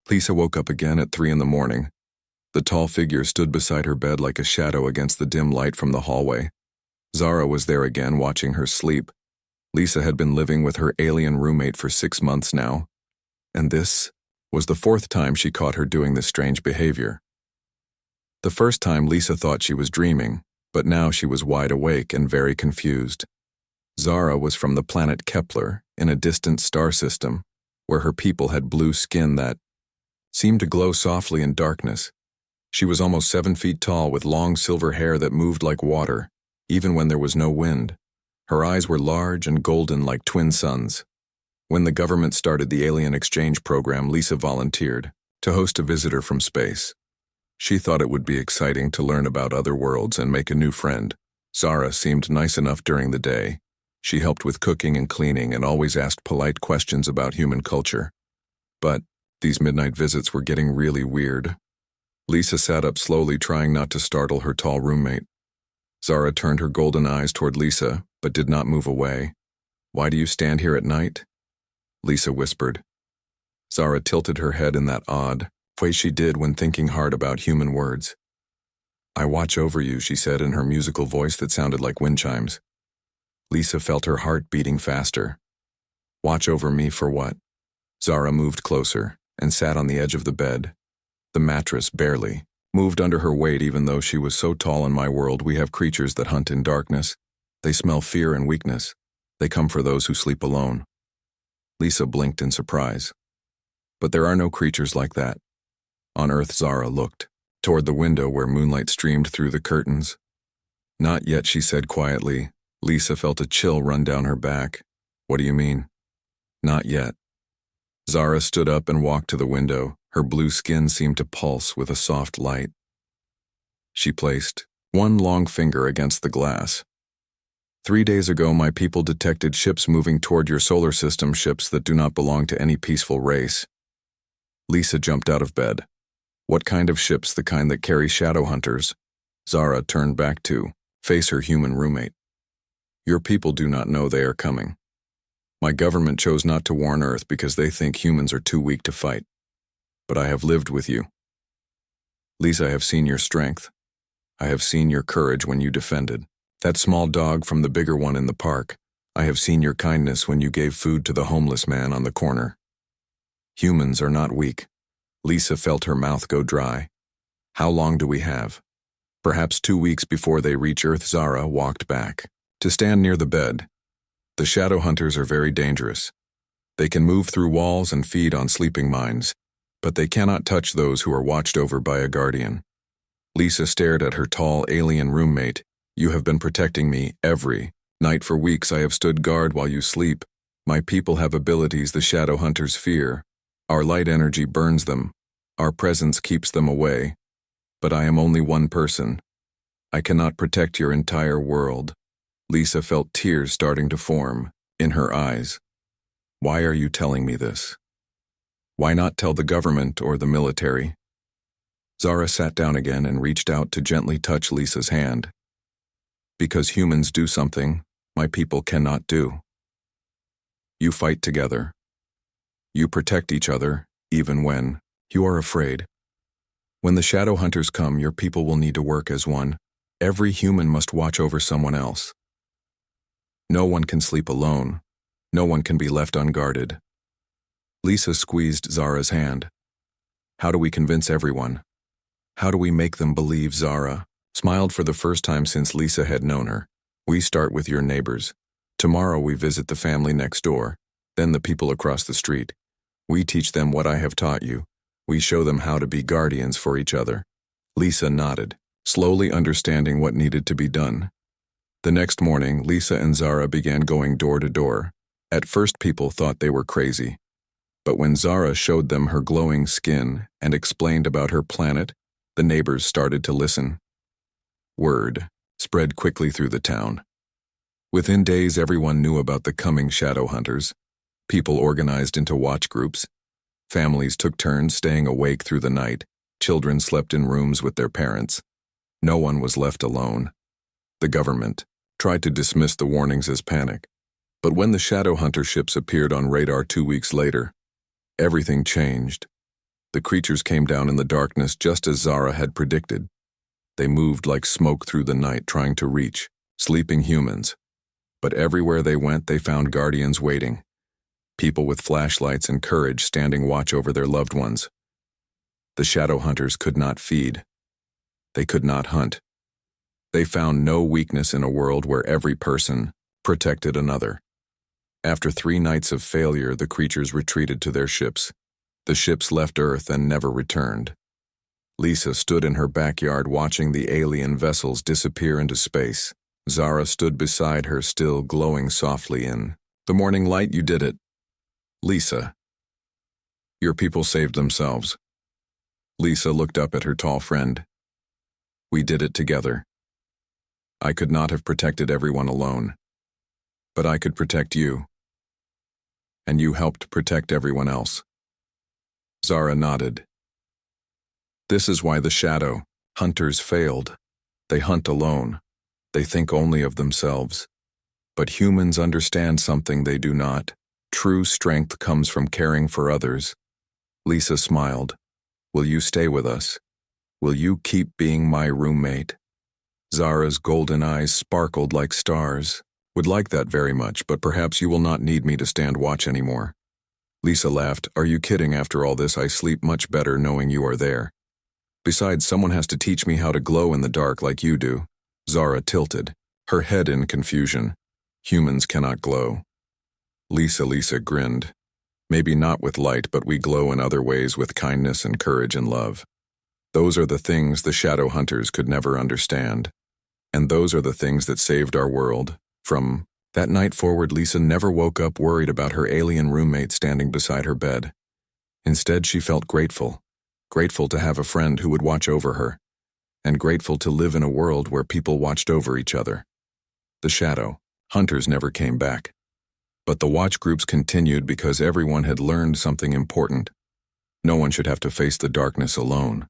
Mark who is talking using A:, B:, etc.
A: Lisa woke up again at 3 in the morning. The tall figure stood beside her bed like a shadow against the dim light from the hallway. Zara was there again, watching her sleep. Lisa had been living with her alien roommate for 6 months now, and this was the 4th time she caught her doing this strange behavior. The first time Lisa thought she was dreaming, but now she was wide awake and very confused. Zara was from the planet Kepler, in a distant star system, where her people had blue skin that seemed to glow softly in darkness. She was almost 7 feet tall with long silver hair that moved like water, even when there was no wind. Her eyes were large and golden like twin suns. When the government started the alien exchange program, Lisa volunteered to host a visitor from space. She thought it would be exciting to learn about other worlds and make a new friend. Zara seemed nice enough during the day. She helped with cooking and cleaning and always asked polite questions about human culture. But these midnight visits were getting really weird. Lisa sat up slowly, trying not to startle her tall roommate. Zara turned her golden eyes toward Lisa, but did not move away. "Why do you stand here at night?" Lisa whispered. Zara tilted her head in that odd way she did when thinking hard about human words. "I watch over you," she said in her musical voice that sounded like wind chimes. Lisa felt her heart beating faster. "Watch over me for what?" Zara moved closer and sat on the edge of the bed. The mattress barely moved under her weight, even though she was so tall. "In my world, we have creatures that hunt in darkness. They smell fear and weakness. They come for those who sleep alone." Lisa blinked in surprise. "But there are no creatures like that on Earth." Zara looked toward the window where moonlight streamed through the curtains. "Not yet," she said quietly. Lisa felt a chill run down her back. "What do you mean?" "Not yet." Zara stood up and walked to the window. Her blue skin seemed to pulse with a soft light. She placed one long finger against the glass. "3 days ago, my people detected ships moving toward your solar system, ships that do not belong to any peaceful race." Lisa jumped out of bed. "What kind of ships?" "The kind that carry shadow hunters." Zara turned back to face her human roommate. "Your people do not know they are coming. My government chose not to warn Earth because they think humans are too weak to fight. But I have lived with you. Lisa, I have seen your strength. I have seen your courage when you defended that small dog from the bigger one in the park. I have seen your kindness when you gave food to the homeless man on the corner. Humans are not weak." Lisa felt her mouth go dry. "How long do we have?" "Perhaps 2 weeks before they reach Earth." Zara walked back to stand near the bed. "The shadow hunters are very dangerous. They can move through walls and feed on sleeping minds, but they cannot touch those who are watched over by a guardian." Lisa stared at her tall alien roommate. "You have been protecting me every night for weeks. I have stood guard while you sleep. My people have abilities the shadow hunters fear. Our light energy burns them. Our presence keeps them away. But I am only one person. I cannot protect your entire world." Lisa felt tears starting to form in her eyes. "Why are you telling me this? Why not tell the government or the military?" Zara sat down again and reached out to gently touch Lisa's hand. "Because humans do something my people cannot do. You fight together. You protect each other, even when you are afraid. When the shadow hunters come, your people will need to work as one. Every human must watch over someone else. No one can sleep alone. No one can be left unguarded." Lisa squeezed Zara's hand. "How do we convince everyone? How do we make them believe?" Zara smiled for the first time since Lisa had known her. "We start with your neighbors. Tomorrow we visit the family next door, then the people across the street. We teach them what I have taught you. We show them how to be guardians for each other." Lisa nodded, slowly understanding what needed to be done. The next morning, Lisa and Zara began going door to door. At first, people thought they were crazy. But when Zara showed them her glowing skin and explained about her planet, the neighbors started to listen. Word spread quickly through the town. Within days, everyone knew about the coming shadow hunters. People organized into watch groups. Families took turns staying awake through the night. Children slept in rooms with their parents. No one was left alone. The government tried to dismiss the warnings as panic. But when the shadow hunter ships appeared on radar 2 weeks later, everything changed. The creatures came down in the darkness just as Zara had predicted. They moved like smoke through the night, trying to reach sleeping humans. But everywhere they went, they found guardians waiting. People with flashlights and courage standing watch over their loved ones. The shadow hunters could not feed. They could not hunt. They found no weakness in a world where every person protected another. After 3 nights of failure, the creatures retreated to their ships. The ships left Earth and never returned. Lisa stood in her backyard watching the alien vessels disappear into space. Zara stood beside her, still glowing softly in the morning light. You did it. Lisa. Your people saved themselves. Lisa looked up at her tall friend. We did it together. I could not have protected everyone alone. But I could protect you. And you helped protect everyone else. Zara nodded. This is why the shadow hunters failed. They hunt alone. They think only of themselves. But humans understand something they do not. True strength comes from caring for others. Lisa smiled. Will you stay with us? Will you keep being my roommate? Zara's golden eyes sparkled like stars. Would like that very much, but perhaps you will not need me to stand watch anymore. Lisa laughed. Are you kidding? After all this, I sleep much better knowing you are there. Besides, someone has to teach me how to glow in the dark like you do. Zara tilted, her head in confusion. Humans cannot glow. Lisa grinned. Maybe not with light, but we glow in other ways with kindness and courage and love. Those are the things the shadow hunters could never understand. And those are the things that saved our world. From that night forward, Lisa never woke up worried about her alien roommate standing beside her bed. Instead, she felt grateful. Grateful to have a friend who would watch over her. And grateful to live in a world where people watched over each other. The shadow hunters never came back. But the watch groups continued because everyone had learned something important. No one should have to face the darkness alone.